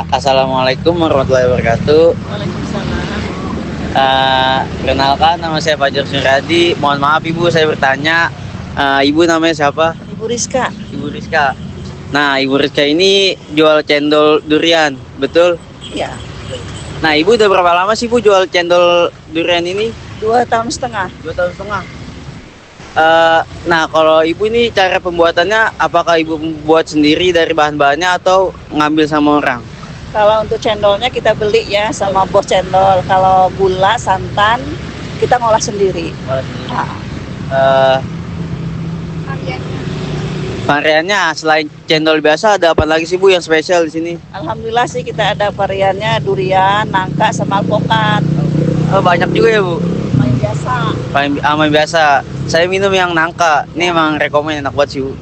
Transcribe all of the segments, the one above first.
Assalamualaikum warahmatullahi wabarakatuh. Waalaikumsalam. Perkenalkan, nama saya Fajar Suryadi. Mohon maaf Ibu, saya bertanya, Ibu namanya siapa? Ibu Rizka. Ibu Rizka. Nah, Ibu Rizka ini jual cendol durian, betul? Ya, Nah, Ibu udah berapa lama sih Bu jual cendol durian ini? 2 tahun setengah. 2 tahun setengah. Nah, kalau Ibu ini cara pembuatannya, apakah Ibu buat sendiri dari bahan-bahannya atau ngambil sama orang? Kalau untuk cendolnya kita beli ya sama bos cendol. Kalau gula, santan kita ngolah sendiri. Ah, Eh, Variannya selain cendol biasa ada apa lagi sih Bu yang spesial di sini? Alhamdulillah sih kita ada variannya durian, nangka, sama alpukat. Oh, banyak juga ya Bu. Main biasa. Paling aman biasa. Saya minum yang nangka. Ini emang rekomen, enak banget sih Bu.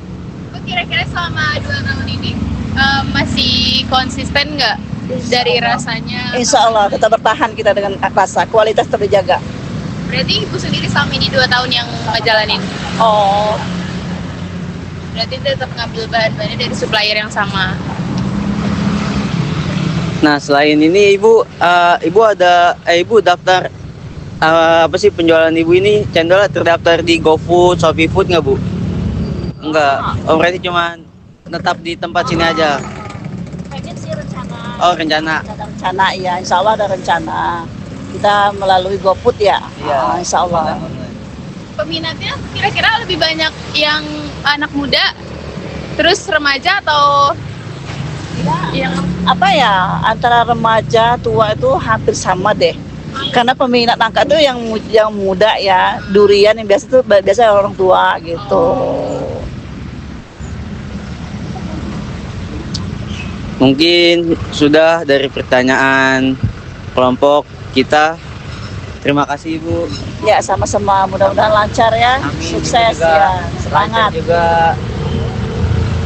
Kira-kira selama 2 tahun ini masih konsisten nggak dari rasanya? Insya Allah tetap bertahan kita dengan rasa, kualitas terjaga. Berarti Ibu sendiri selama ini 2 tahun yang ngejalanin. Oh, Berarti tetap ngambil bahan-bahannya dari supplier yang sama. Nah, selain ini Ibu Ibu daftar apa sih penjualan Ibu ini cendol terdaftar di GoFood, ShopeeFood nggak Bu? Enggak. Oh, berarti cuman tetap di tempat sini aja. pengen sih rencana. Oh, rencana. Ada rencana ya, insya Allah ada rencana. Kita melalui GoFood ya. Iya. Insya Allah. Peminatnya kira-kira lebih banyak yang anak muda, terus remaja atau yang Apa ya, antara remaja tua itu hampir sama deh. Karena peminat nangka itu yang muda ya, durian yang biasa itu biasa orang tua gitu. Mungkin sudah dari pertanyaan kelompok kita. Terima kasih Ibu. Ya sama-sama, mudah-mudahan lancar ya, Amin. sukses Juga ya, semangat. lancar juga.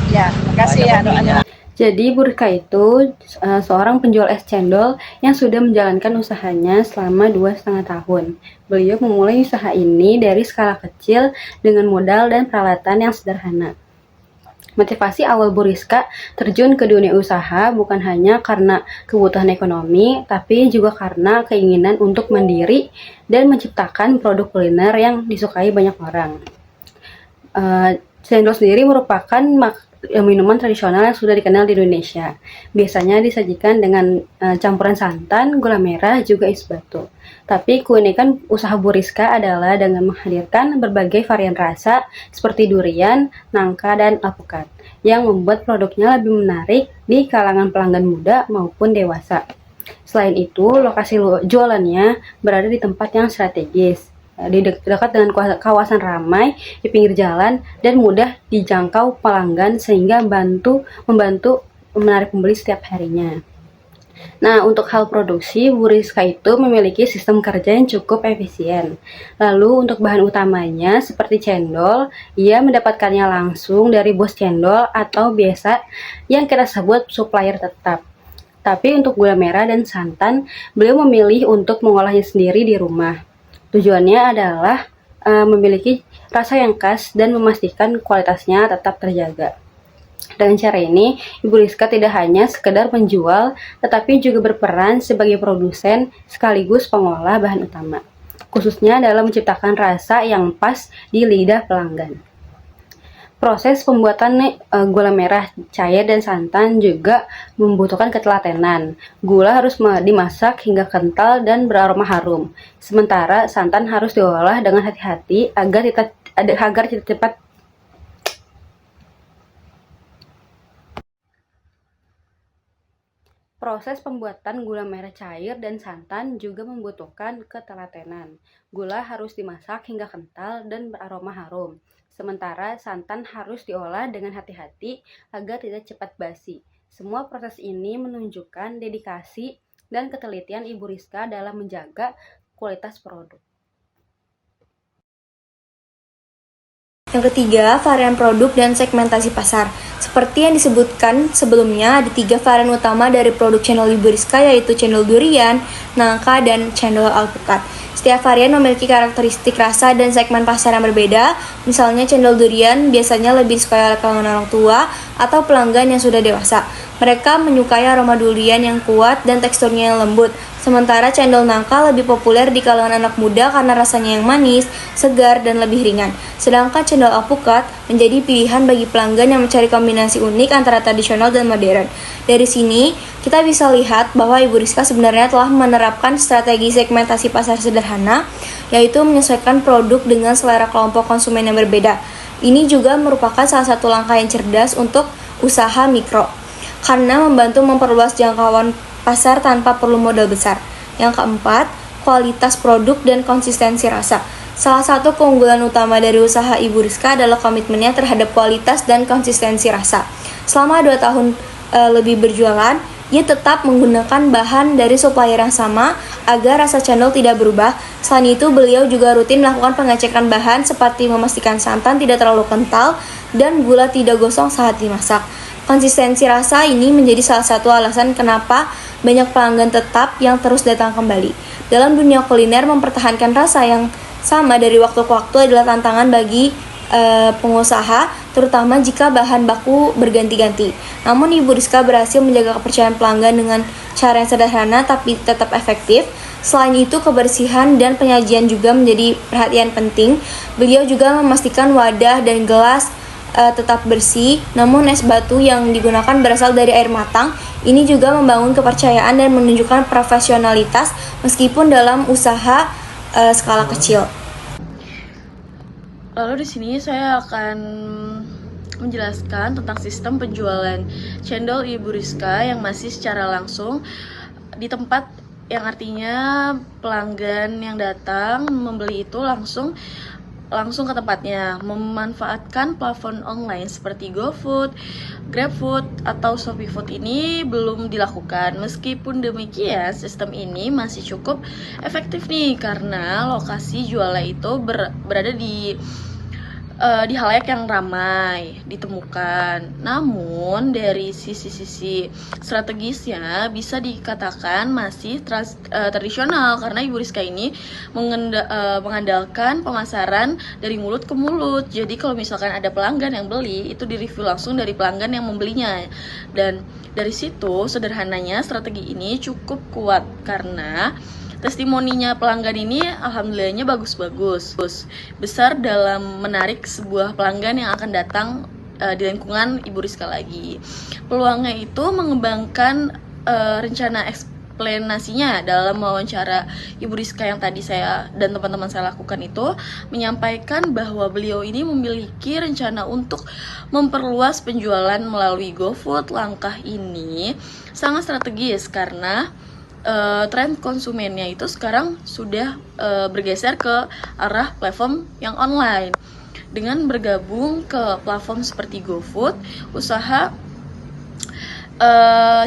Ya, makasih ya doanya. Jadi Bu Rizka itu seorang penjual es cendol yang sudah menjalankan usahanya selama 2,5 tahun. Beliau memulai usaha ini dari skala kecil dengan modal dan peralatan yang sederhana. Motivasi awal Bu Rizka terjun ke dunia usaha bukan hanya karena kebutuhan ekonomi, tapi juga karena keinginan untuk mandiri dan menciptakan produk kuliner yang disukai banyak orang. Cendol sendiri merupakan minuman tradisional yang sudah dikenal di Indonesia. Biasanya disajikan dengan campuran santan, gula merah, juga es batu. Tapi keunikan usaha Bu Rizka adalah dengan menghadirkan berbagai varian rasa seperti durian, nangka, dan alpukat yang membuat produknya lebih menarik di kalangan pelanggan muda maupun dewasa. Selain itu, lokasi jualannya berada di tempat yang strategis, di dekat dengan kawasan ramai di pinggir jalan dan mudah dijangkau pelanggan sehingga membantu menarik pembeli setiap harinya. Nah, untuk hal produksi, Bu Rizka itu memiliki sistem kerja yang cukup efisien. Lalu untuk bahan utamanya seperti cendol, ia mendapatkannya langsung dari bos cendol atau biasa yang kita sebut supplier tetap. Tapi untuk gula merah dan santan, beliau memilih untuk mengolahnya sendiri di rumah. Tujuannya adalah memiliki rasa yang khas dan memastikan kualitasnya tetap terjaga. Dengan cara ini, Ibu Rizka tidak hanya sekedar penjual, tetapi juga berperan sebagai produsen sekaligus pengolah bahan utama, khususnya dalam menciptakan rasa yang pas di lidah pelanggan. Proses pembuatan gula merah cair dan santan juga membutuhkan ketelatenan. Gula harus dimasak hingga kental dan beraroma harum, sementara santan harus diolah dengan hati-hati agar tidak cepat. Proses pembuatan gula merah cair dan santan juga membutuhkan ketelatenan. Gula harus dimasak hingga kental dan beraroma harum, sementara santan harus diolah dengan hati-hati agar tidak cepat basi. Semua proses ini menunjukkan dedikasi dan ketelitian Ibu Rizka dalam menjaga kualitas produk. Yang ketiga, varian produk dan segmentasi pasar. Seperti yang disebutkan sebelumnya, ada 3 varian utama dari produk cendol Ibu Rizka, yaitu cendol durian, nangka, dan cendol alpukat. Setiap varian memiliki karakteristik rasa dan segmen pasar yang berbeda. Misalnya cendol durian biasanya lebih disukai oleh kalangan orang tua atau pelanggan yang sudah dewasa. Mereka menyukai aroma durian yang kuat dan teksturnya yang lembut. Sementara cendol nangka lebih populer di kalangan anak muda karena rasanya yang manis, segar, dan lebih ringan. Sedangkan cendol alpukat menjadi pilihan bagi pelanggan yang mencari kombinasi unik antara tradisional dan modern. Dari sini, kita bisa lihat bahwa Ibu Rizka sebenarnya telah menerapkan strategi segmentasi pasar sederhana, yaitu menyesuaikan produk dengan selera kelompok konsumen yang berbeda. Ini juga merupakan salah satu langkah yang cerdas untuk usaha mikro, karena membantu memperluas jangkauan pasar tanpa perlu modal besar. Yang keempat, kualitas produk dan konsistensi rasa. Salah satu keunggulan utama dari usaha Ibu Rizka adalah komitmennya terhadap kualitas dan konsistensi rasa. Selama 2 tahun lebih berjualan, ia tetap menggunakan bahan dari supplier yang sama agar rasa cendol tidak berubah. Selain itu, beliau juga rutin melakukan pengecekan bahan seperti memastikan santan tidak terlalu kental dan gula tidak gosong saat dimasak. Konsistensi rasa ini menjadi salah satu alasan kenapa banyak pelanggan tetap yang terus datang kembali. Dalam dunia kuliner, mempertahankan rasa yang sama dari waktu ke waktu adalah tantangan bagi pengusaha, terutama jika bahan baku berganti-ganti. Namun Ibu Rizka berhasil menjaga kepercayaan pelanggan dengan cara yang sederhana tapi tetap efektif. Selain itu, kebersihan dan penyajian juga menjadi perhatian penting. Beliau juga memastikan wadah dan gelas tetap bersih, namun es batu yang digunakan berasal dari air matang. Ini juga membangun kepercayaan dan menunjukkan profesionalitas meskipun dalam usaha skala kecil. Lalu di sini saya akan menjelaskan tentang sistem penjualan cendol Ibu Rizka yang masih secara langsung di tempat, yang artinya pelanggan yang datang membeli itu langsung ke tempatnya. Memanfaatkan platform online seperti GoFood, GrabFood, atau ShopeeFood ini belum dilakukan. Meskipun demikian, sistem ini masih cukup efektif nih karena lokasi jualnya itu berada di halayak yang ramai ditemukan. Namun dari sisi strategisnya bisa dikatakan masih tradisional karena Ibu Rizka ini mengandalkan pemasaran dari mulut ke mulut. Jadi kalau misalkan ada pelanggan yang beli, itu di-review langsung dari pelanggan yang membelinya. Dan dari situ sederhananya strategi ini cukup kuat karena testimoninya pelanggan ini alhamdulillahnya bagus-bagus, besar dalam menarik sebuah pelanggan yang akan datang di lingkungan Ibu Rizka lagi. Peluangnya itu mengembangkan rencana eksplanasinya dalam wawancara Ibu Rizka yang tadi saya dan teman-teman saya lakukan itu, menyampaikan bahwa beliau ini memiliki rencana untuk memperluas penjualan melalui GoFood. Langkah ini sangat strategis karena tren konsumennya itu sekarang sudah bergeser ke arah platform yang online. Dengan bergabung ke platform seperti GoFood, usaha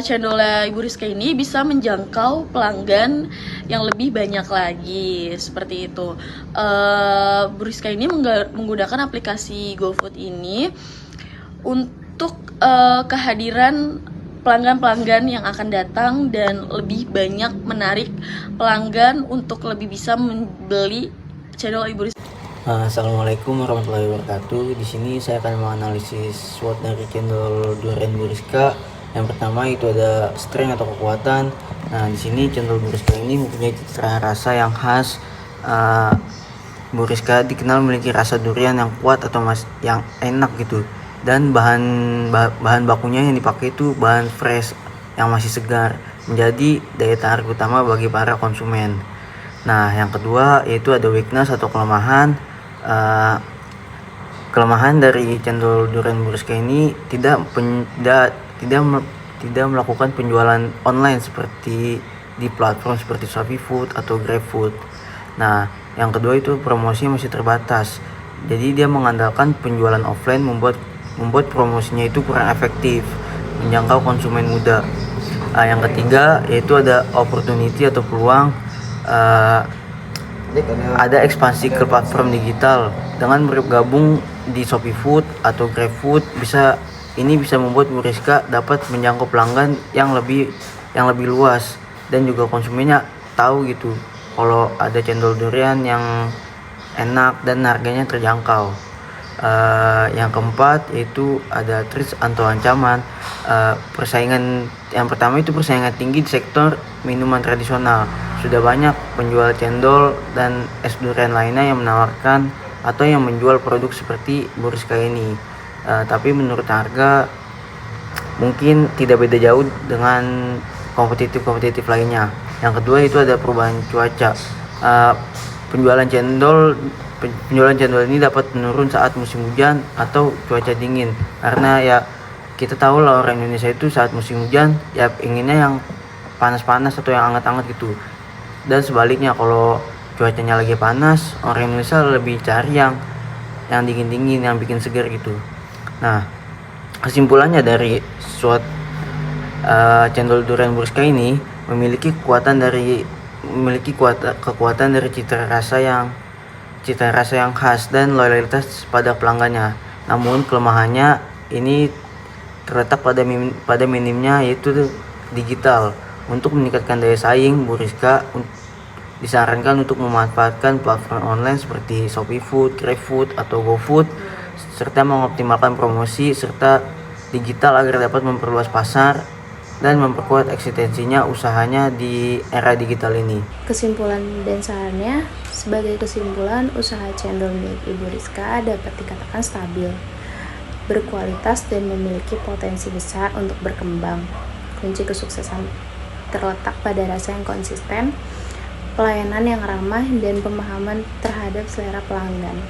channelnya Ibu Rizka ini bisa menjangkau pelanggan yang lebih banyak lagi, seperti itu. Ibu Rizka ini menggunakan aplikasi GoFood ini untuk kehadiran pelanggan-pelanggan yang akan datang dan lebih banyak menarik pelanggan untuk lebih bisa membeli channel Ibu Rizka. Assalamualaikum warahmatullahi wabarakatuh. Di sini saya akan menganalisis SWOT dari cendol durian Ibu Rizka. Yang pertama itu ada strength atau kekuatan. Nah, di sini cendol Ibu Rizka ini mempunyai cita rasa yang khas. Ibu Rizka dikenal memiliki rasa durian yang kuat atau yang enak gitu. Dan bahan bakunya yang dipakai itu bahan fresh yang masih segar, menjadi daya tarik utama bagi para konsumen. Nah, yang kedua yaitu ada weakness atau kelemahan. Kelemahan dari cendol durian Ibu Rizka ini tidak melakukan penjualan online seperti di platform seperti ShopeeFood atau GrabFood. Nah, yang kedua itu promosinya masih terbatas. Jadi dia mengandalkan penjualan offline, membuat promosinya itu kurang efektif, menjangkau konsumen muda. Yang ketiga yaitu ada opportunity atau peluang. Ada ekspansi ke platform digital. Dengan bergabung di ShopeeFood atau GrabFood, bisa membuat Ibu Rizka dapat menjangkau pelanggan yang lebih luas dan juga konsumennya tahu gitu kalau ada cendol durian yang enak dan harganya terjangkau. Yang keempat yaitu ada threats atau ancaman. Persaingan yang pertama itu persaingan tinggi di sektor minuman tradisional. Sudah banyak penjual cendol dan es durian lainnya yang menawarkan atau yang menjual produk seperti Buriska ini. Tapi menurut harga mungkin tidak beda jauh dengan kompetitif lainnya. Yang kedua itu ada perubahan cuaca. Penjualan cendol ini dapat menurun saat musim hujan atau cuaca dingin, karena ya kita tahu lah orang Indonesia itu saat musim hujan ya inginnya yang panas-panas atau yang hangat-hangat gitu, dan sebaliknya kalau cuacanya lagi panas orang Indonesia lebih cari yang dingin-dingin, yang bikin segar gitu. Nah, kesimpulannya dari cendol durian Buriska ini memiliki kekuatan dari cita rasa yang khas dan loyalitas pada pelanggannya. Namun kelemahannya ini terletak pada minimnya yaitu digital. Untuk meningkatkan daya saing, Buriska disarankan untuk memanfaatkan platform online seperti Shopee Food, GrabFood, atau GoFood, serta mengoptimalkan promosi serta digital agar dapat memperluas pasar dan memperkuat eksistensinya usahanya di era digital ini. Kesimpulan dan sarannya, sebagai kesimpulan, usaha cendol milik Ibu Rizka dapat dikatakan stabil, berkualitas, dan memiliki potensi besar untuk berkembang. Kunci kesuksesan terletak pada rasa yang konsisten, pelayanan yang ramah, dan pemahaman terhadap selera pelanggan.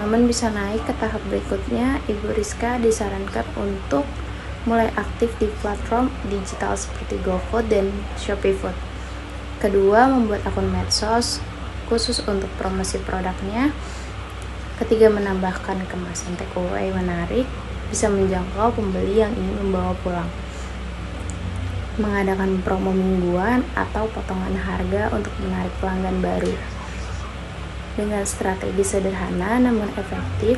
Namun bisa naik ke tahap berikutnya, Ibu Rizka disarankan untuk mulai aktif di platform digital seperti GoFood dan Shopee Food. Kedua, membuat akun medsos khusus untuk promosi produknya. Ketiga, menambahkan kemasan takeaway menarik, bisa menjangkau pembeli yang ingin membawa pulang. Mengadakan promo mingguan atau potongan harga untuk menarik pelanggan baru. Dengan strategi sederhana namun efektif,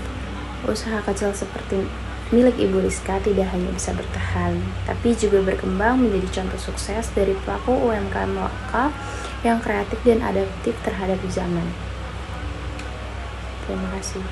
usaha kecil seperti milik Ibu Rizka tidak hanya bisa bertahan, tapi juga berkembang menjadi contoh sukses dari pelaku UMKM lokal yang kreatif dan adaptif terhadap zaman. Terima kasih.